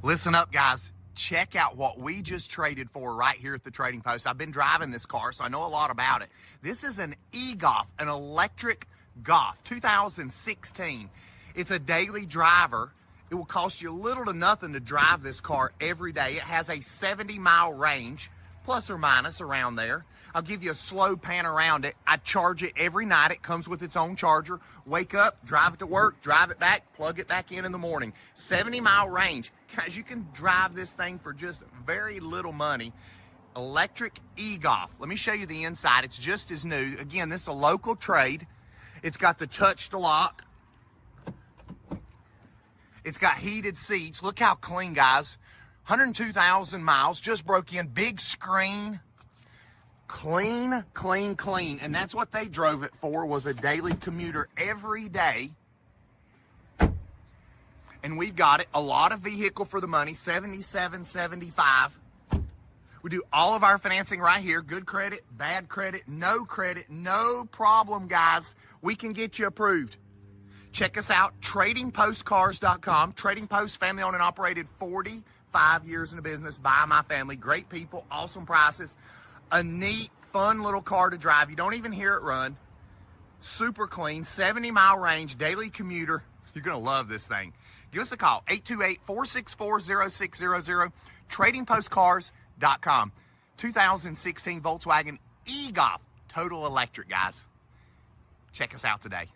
Listen up, guys. Check out what we just traded for right here at the Trading Post. I've been driving this car, so I know a lot about it. This is an e-Golf, an electric Golf, 2016. It's a daily driver. It will cost you little to nothing to drive this car every day. It has a 70-mile range, plus or minus around there. I'll give you a slow pan around it. I charge it every night. It comes with its own charger. Wake up, drive it to work, drive it back, plug it back in the morning. 70-mile range. Guys, you can drive this thing for just very little money. Electric e-Golf. Let me show you the inside. It's just as new. Again, this is a local trade. It's got the touch to lock. It's got heated seats. Look how clean, guys. 102,000 miles, just broke in, big screen. Clean, clean, clean. And that's what they drove it for, was a daily commuter every day. And we've got it, a lot of vehicle for the money, $77.75. We do all of our financing right here. Good credit, bad credit, no problem, guys. We can get you approved. Check us out, tradingpostcars.com. Trading Post, family owned and operated, 45 years in the business, by my family. Great people, awesome prices. A neat, fun little car to drive. You don't even hear it run. Super clean, 70-mile range, daily commuter. You're gonna love this thing. Give us a call, 828-464-0600, tradingpostcars.com. 2016 Volkswagen e-Golf, total electric, guys. Check us out today.